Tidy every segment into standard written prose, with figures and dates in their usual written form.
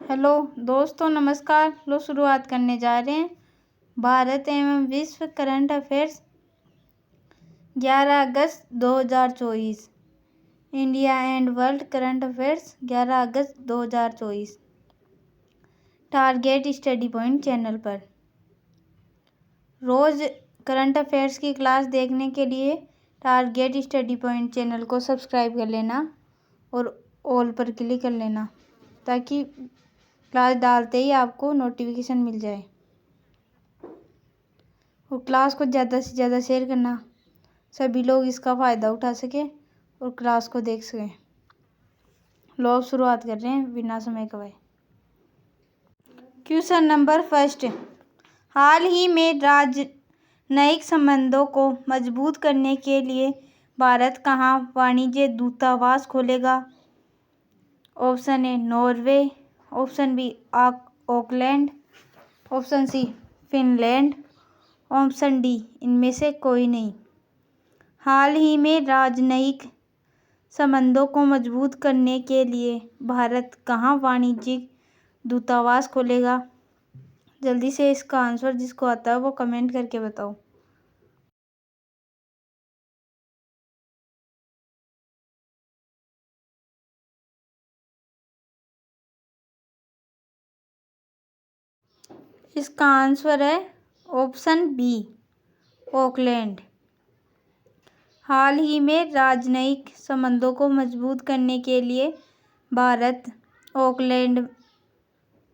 Hello दोस्तों, नमस्कार। लो शुरुआत करने जा रहे हैं भारत एवं विश्व current affairs 11 August 2024। India and world current affairs 11 August 2024। Target study point channel पर रोज़ करंट अफेयर्स की क्लास देखने के लिए टारगेट स्टडी पॉइंट चैनल को सब्सक्राइब कर लेना और ऑल पर क्लिक कर लेना ताकि क्लास डालते ही आपको नोटिफिकेशन मिल जाए। और क्लास को ज़्यादा से ज़्यादा शेयर करना, सभी लोग इसका फ़ायदा उठा सकें और क्लास को देख सकें। लोग शुरुआत कर रहे हैं बिना समय गवाए। क्वेश्चन नंबर फर्स्ट, हाल ही में राजनयिक संबंधों को मजबूत करने के लिए भारत कहाँ वाणिज्य दूतावास खोलेगा? Option A Norway, option B Auckland, option C Finland, option D इनमें से कोई नहीं। हाल ही में राजनयिक संबंधों को मजबूत करने के लिए भारत कहाँ वाणिज्यिक दूतावास खोलेगा? जल्दी से इसका आंसर जिसको आता है वो कमेंट करके बताओ। इसका आंसर है ऑप्शन बी ऑकलैंड। हाल ही में राजनयिक संबंधों को मजबूत करने के लिए भारत ऑकलैंड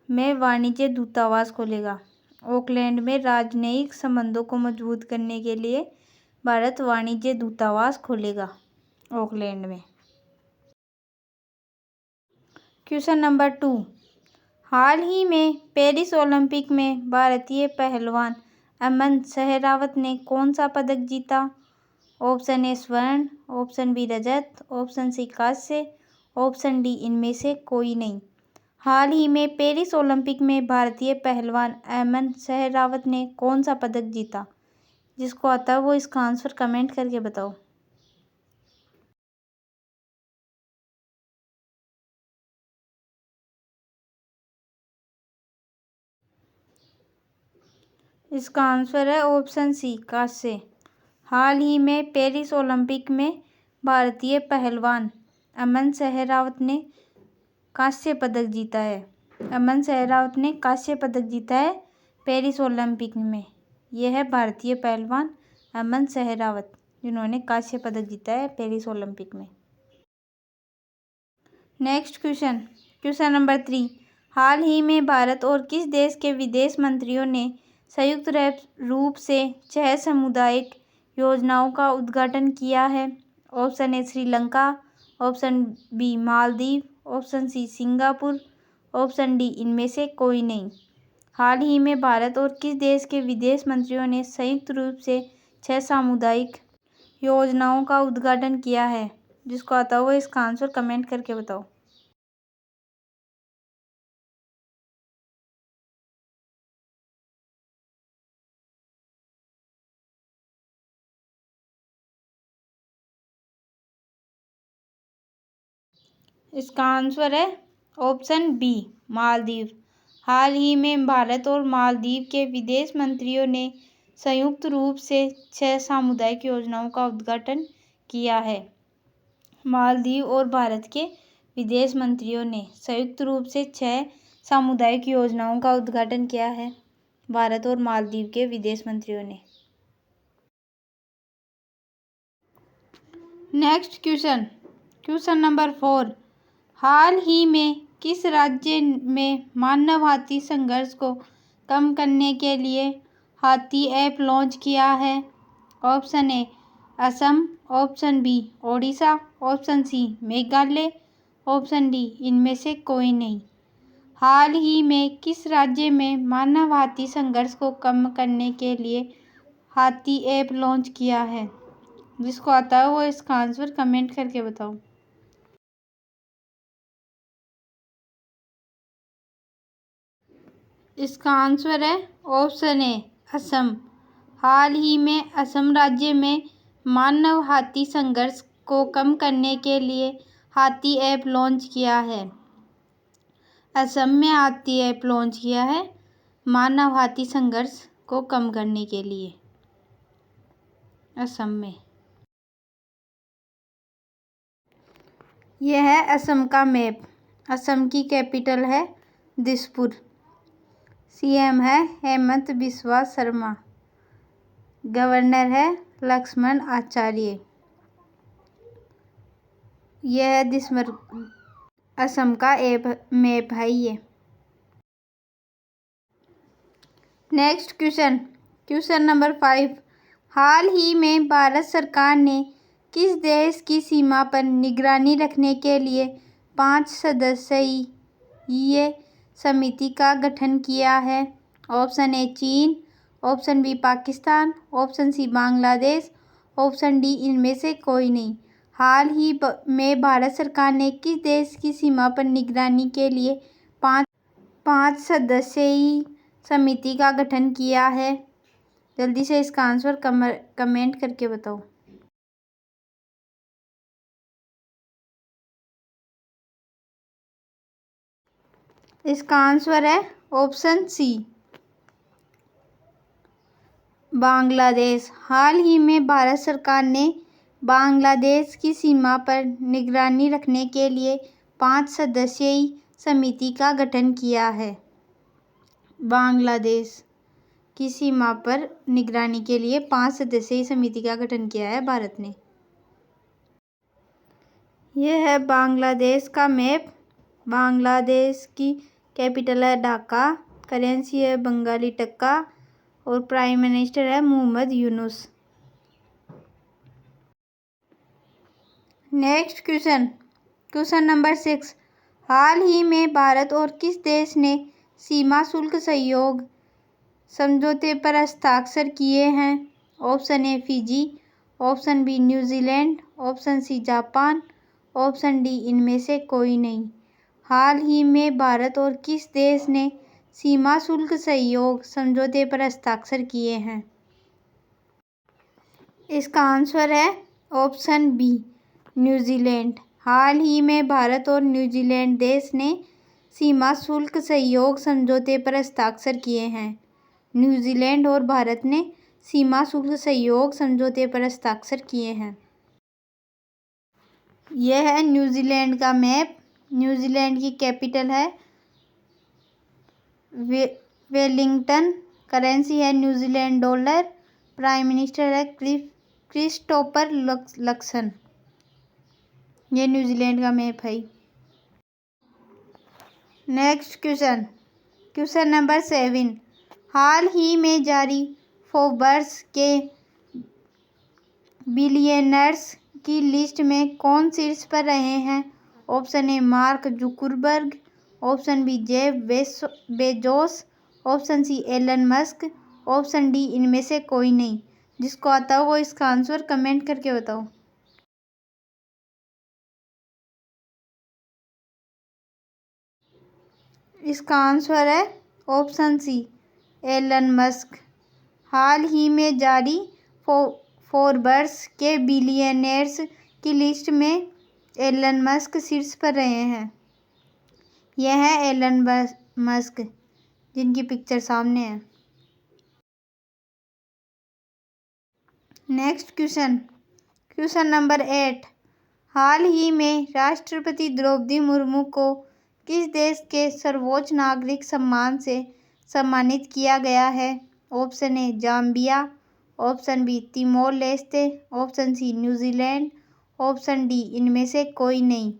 में वाणिज्य दूतावास खोलेगा। ऑकलैंड में राजनयिक संबंधों को मजबूत करने के लिए भारत वाणिज्य दूतावास खोलेगा ऑकलैंड में। क्वेश्चन नंबर 2, हाल ही में पेरिस ओलंपिक में भारतीय पहलवान अमन सहरावत ने कौन सा पदक जीता? ऑप्शन ए स्वर्ण, ऑप्शन बी रजत, ऑप्शन सी कांस्य, ऑप्शन डी इनमें से कोई नहीं। हाल ही में पेरिस ओलंपिक में भारतीय पहलवान अमन सहरावत ने कौन सा पदक जीता? जिसको आता है वो इसका आंसर कमेंट करके बताओ। इसका आंसर है ऑप्शन सी कांस्य। हाल ही में पेरिस ओलंपिक में भारतीय पहलवान अमन सहरावत ने कांस्य पदक जीता है। अमन सहरावत ने कांस्य पदक जीता है पेरिस ओलंपिक में। यह है भारतीय पहलवान अमन सहरावत जिन्होंने कांस्य पदक जीता है पेरिस ओलंपिक में। नेक्स्ट क्वेश्चन, क्वेश्चन नंबर 3, हाल ही में भारत और किस देश के विदेश मंत्रियों ने संयुक्त रूप से 6 सामुदायिक योजनाओं का उद्घाटन किया है? Option A Sri Lanka, option B Maldives, option C Singapore, option D इनमें से कोई नहीं। हाल ही में भारत और किस देश के विदेश मंत्रियों ने संयुक्त रूप से 6 सामुदायिक योजनाओं का उद्घाटन किया है? जिसको आता हो इसका आंसर कमेंट करके बताओ। इसका आंसर है ऑप्शन बी मालदीव। हाल ही में भारत और मालदीव के विदेश मंत्रियों ने संयुक्त रूप से 6 सामुदायिक योजनाओं का उद्घाटन किया है। मालदीव और भारत के विदेश मंत्रियों ने संयुक्त रूप से 6 सामुदायिक योजनाओं का उद्घाटन किया है। भारत और मालदीव के विदेश मंत्रियों ने। नेक्स्ट क्वेश्चन, क्वेश्चन नंबर 4, हाल ही में किस राज्य में मानव हाथी संघर्ष को कम करने के लिए हाथी ऐप लॉन्च किया है? Option A Assam, option B Odisha, option C Meghalaya, option D इनमें से कोई नहीं। हाल ही में किस राज्य में मानव हाथी संघर्ष को कम करने के लिए हाथी ऐप लॉन्च किया है? जिसको आता है वो इसका आंसर कमेंट करके बताओ। इसका आंसर है ऑप्शन ए असम। हाल ही में असम राज्य में मानव हाथी संघर्ष को कम करने के लिए हाथी ऐप लॉन्च किया है। असम में हाथी ऐप लॉन्च किया है मानव हाथी संघर्ष को कम करने के लिए। असम में यह है असम का मैप। असम की कैपिटल है दिसपुर। सीएम है हेमंत बिस्वा शर्मा। गवर्नर है लक्ष्मण आचार्य। यह दिसपुर असम का मैप है ये। Next question number 5। हाल ही में भारत सरकार ने किस देश की सीमा पर निगरानी रखने के लिए 5 सदस्यीय समिति का गठन किया है? ऑप्शन ए चीन, option B Pakistan, option C Bangladesh, option D इनमें से कोई नहीं। हाल ही में भारत सरकार ने किस देश की सीमा पर निगरानी के लिए 5 सदस्यीय समिति का गठन किया है? जल्दी से इसका आंसर कमेंट करके बताओ। इसका आंसर है ऑप्शन सी बांग्लादेश। हाल ही में भारत सरकार ने बांग्लादेश की सीमा पर निगरानी रखने के लिए 5 सदस्यीय समिति का गठन किया है। बांग्लादेश की सीमा पर निगरानी के लिए 5 सदस्यीय समिति का गठन किया है भारत ने। यह है बांग्लादेश का मैप। बांग्लादेश की कैपिटल है ढाका। करेंसी है बंगाली टक्का और प्राइम मिनिस्टर है Mohammad Yunus. Next question number 6। हाल ही में भारत और किस देश ने सीमा शुल्क सहयोग समझौते पर हस्ताक्षर किए हैं? Option A Fiji, option B New Zealand, option C Japan, option D इनमें से कोई नहीं। हाल ही में भारत और किस देश ने सीमा शुल्क सहयोग समझौते पर हस्ताक्षर किए हैं? इसका आंसर है ऑप्शन बी न्यूजीलैंड। हाल ही में भारत और न्यूजीलैंड देश ने सीमा शुल्क सहयोग समझौते पर हस्ताक्षर किए हैं। न्यूजीलैंड और भारत ने सीमा शुल्क सहयोग समझौते पर हस्ताक्षर किए हैं। यह है न्यूजीलैंड का मैप। न्यूजीलैंड की कैपिटल है वेलिंगटन। करेंसी है न्यूजीलैंड डॉलर। प्राइम मिनिस्टर है क्रिस्टोफर लक्सन। ये न्यूजीलैंड का मैप है। Next question number 7। हाल ही में जारी फोर्ब्स के बिलियनर्स की लिस्ट में कौन शीर्ष पर रहे हैं? Option A Mark Zuckerberg, option B Jeff Bezos, option C Elon Musk, option D इनमें से कोई नहीं। जिसको आता हो वो इसका आंसर कमेंट करके बताओ। इसका आंसर है ऑप्शन सी एलन मस्क। हाल ही में जारी फोर्ब्स के बिलियनर्स की लिस्ट में एलन मस्क शीर्ष पर रहे हैं। यह है एलन मस्क जिनकी पिक्चर सामने है। Next question number 8। हाल ही में राष्ट्रपति द्रौपदी मुर्मू को किस देश के सर्वोच्च नागरिक सम्मान से सम्मानित किया गया है? Option A Zambia, option B Timor Leste, option C New Zealand, option D इनमें से कोई नहीं।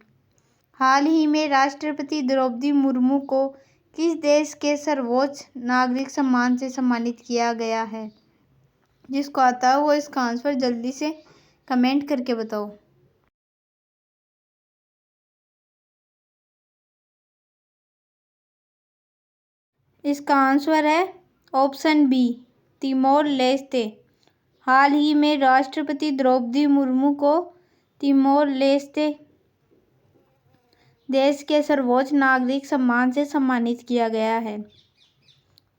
हाल ही में राष्ट्रपति द्रौपदी मुर्मू को किस देश के सर्वोच्च नागरिक सम्मान से सम्मानित किया गया है? जिसको आता है वो इसका आंसर जल्दी से कमेंट करके बताओ। इसका आंसर है ऑप्शन बी तिमोर लेस्ते। हाल ही में राष्ट्रपति द्रौपदी मुर्मू को तिमोर लेस्ते देश के सर्वोच्च नागरिक सम्मान से सम्मानित किया गया है।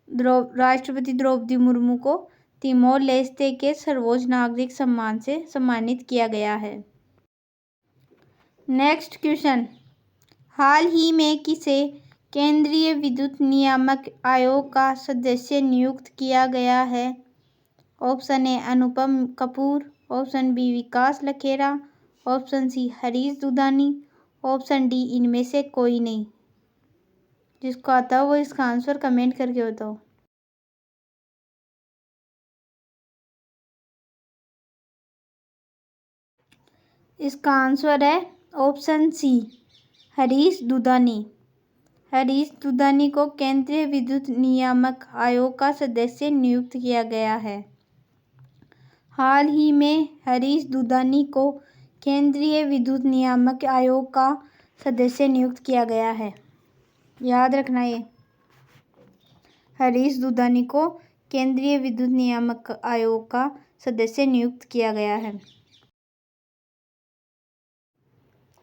राष्ट्रपति द्रौपदी मुर्मू को तिमोर लेस्ते के सर्वोच्च नागरिक सम्मान से सम्मानित किया गया है। Next question. हाल ही में केंद्रीय विद्युत नियामक आयोग का सदस्य नियुक्त किया गया है? Option A Anupam Kapoor, option B Vikas Lakhera, option C Harish Dudhani, option D इनमें से कोई नहीं। जिसको आता हो वो इसका आंसर कमेंट करके बताओ। इसका आंसर है ऑप्शन सी हरीश दुधानी। हरीश दुधानी को केंद्रीय विद्युत नियामक आयोग का सदस्य नियुक्त किया गया है। हाल ही में हरीश दुधानी को केंद्रीय विद्युत नियामक आयोग का सदस्य नियुक्त किया गया है। याद रखना ये, हरीश दुधानी को केंद्रीय विद्युत नियामक आयोग का सदस्य नियुक्त किया गया है।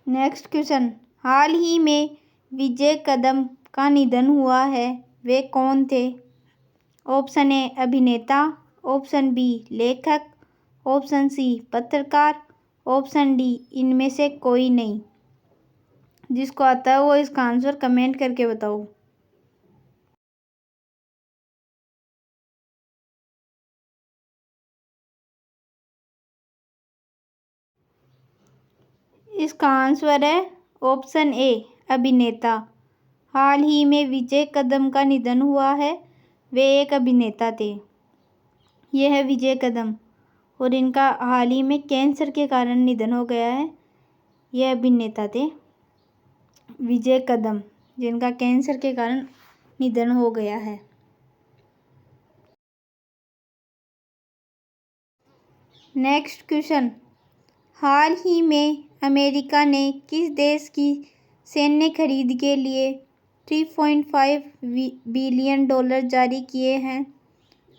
नेक्स्ट क्वेश्चन, हाल ही में विजय कदम का निधन हुआ है, वे कौन थे? ऑप्शन ए अभिनेता, ऑप्शन बी लेखक, ऑप्शन सी पत्रकार, ऑप्शन डी इनमें से कोई नहीं। जिसको आता है वो इसका आंसर कमेंट करके बताओ। इसका आंसर है ऑप्शन ए अभिनेता। हाल ही में विजय कदम का निधन हुआ है, वे एक अभिनेता थे। यह है विजय कदम और इनका हाल ही में कैंसर के कारण निधन हो गया है। यह अभिनेता थे विजय कदम, जिनका कैंसर के कारण निधन हो गया है। नेक्स्ट क्वेश्चन, हाल ही में अमेरिका ने किस देश की सैन्य खरीद के लिए 3.5 बिलियन डॉलर जारी किए हैं?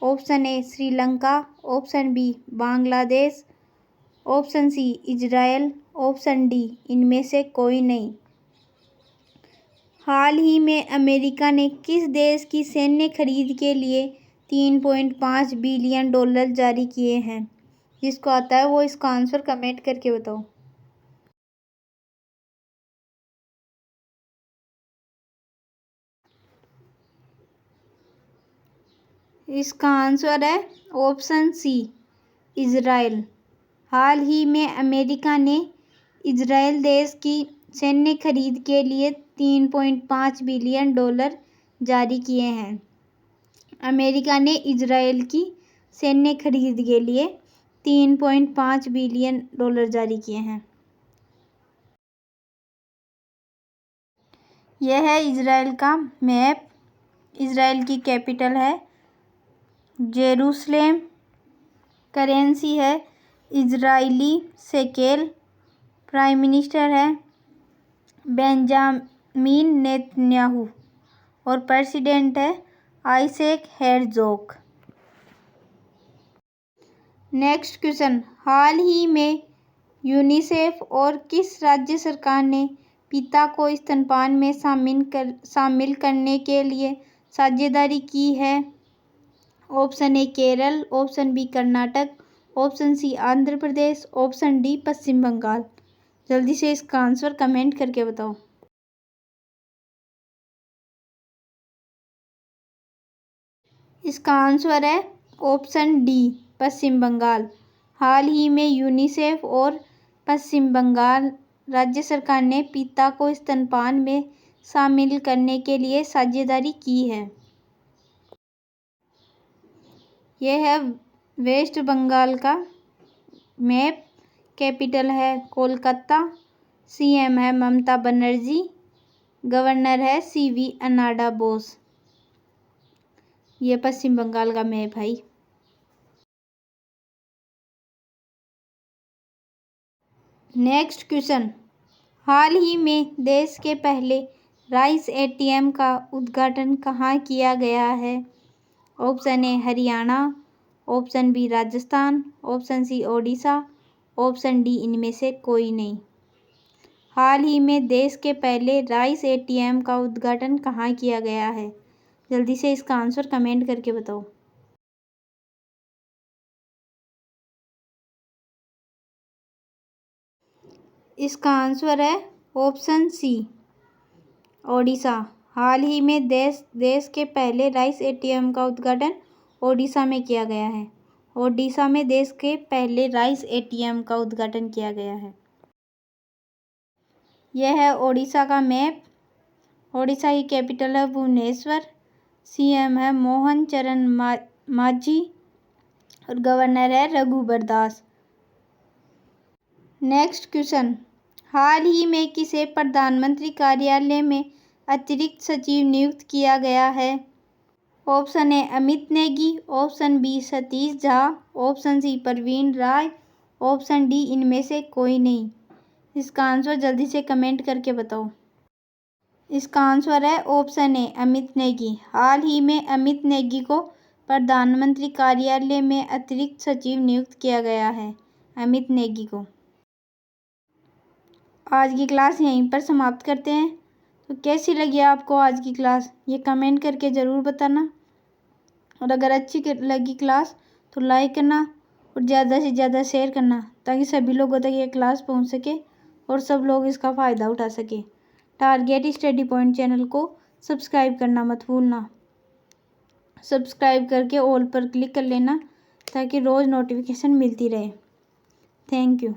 Option A Sri Lanka, option B Bangladesh, option C Israel, option D इनमें से कोई नहीं। हाल ही में अमेरिका ने किस देश की सैन्य खरीद के लिए 3.5 बिलियन डॉलर जारी किए हैं? जिसको आता है वो इसका आंसर कमेंट करके बताओ। इसका आंसर है ऑप्शन सी इजराइल। हाल ही में अमेरिका ने इजराइल देश की सैन्य खरीद के लिए 3.5 बिलियन डॉलर जारी किए हैं। अमेरिका ने इजराइल की सैन्य खरीद के लिए 3.5 बिलियन डॉलर जारी किए हैं। यह है इजराइल का मैप। इजराइल की कैपिटल है जेरूसलेम, करेंसी है इजरायली शेकेल, प्राइम मिनिस्टर है बेंजामिन नेतन्याहू और प्रेसिडेंट है आइसेक हेरजोग। नेक्स्ट क्वेश्चन, हाल ही में यूनिसेफ और किस राज्य सरकार ने पिता को स्तनपान में शामिल करने के लिए साझेदारी की है? Option A Kerala, option B Karnataka, option C Andhra Pradesh, option D Paschim Bengal. जल्दी से इसका आंसर कमेंट करके बताओ। इसका आंसर है ऑप्शन डी पश्चिम बंगाल। हाल ही में यूनिसेफ और पश्चिम बंगाल राज्य सरकार ने पिता को स्तनपान में शामिल करने के लिए साझेदारी की है। यह है वेस्ट बंगाल का मैप। कैपिटल है कोलकाता, सीएम है ममता बनर्जी, गवर्नर है सीवी अनाडा बोस। ये पश्चिम बंगाल का मैप है। नेक्स्ट क्वेश्चन, हाल ही में देश के पहले राइस एटीएम का उद्घाटन कहाँ किया गया है? Option A Haryana, option B Rajasthan, option C Odisha, option D इनमें से कोई नहीं। हाल ही में देश के पहले राइस एटीएम का उद्घाटन कहाँ किया गया है? जल्दी से इसका आंसर कमेंट करके बताओ। इसका आंसर है ऑप्शन सी ओडिशा। हाल ही में देश के पहले राइस एटीएम का उद्घाटन ओडिशा में किया गया है। ओडिशा में देश के पहले राइस एटीएम का उद्घाटन किया गया है। यह है ओडिशा का मैप। ओडिशा की कैपिटल है भुवनेश्वर। सीएम है मोहन चरण मांझी और गवर्नर है रघुबर दास। नेक्स्ट क्वेश्चन, हाल ही में किसे प्रधानमंत्री कार्यालय में अतिरिक्त सचिव नियुक्त किया गया है? Option A Amit Negi, option B Satish Jha, option C Praveen Rai, option D इनमें से कोई नहीं। इसका आंसर जल्दी से कमेंट करके बताओ। इसका आंसर है ऑप्शन ए अमित नेगी। हाल ही में अमित नेगी को प्रधानमंत्री कार्यालय में अतिरिक्त सचिव नियुक्त किया गया है। अमित नेगी को। आज की क्लास यहीं पर समाप्त करते हैं। तो कैसी लगी आपको आज की क्लास, ये कमेंट करके ज़रूर बताना। और अगर अच्छी लगी क्लास तो लाइक करना और ज़्यादा से ज़्यादा शेयर करना, ताकि सभी लोगों तक ये क्लास पहुंच सके और सब लोग इसका फ़ायदा उठा सके। टारगेट स्टडी पॉइंट चैनल को सब्सक्राइब करना मत भूलना। सब्सक्राइब करके ऑल पर क्लिक कर लेना, ताकि रोज़ नोटिफिकेशन मिलती रहे। Thank you.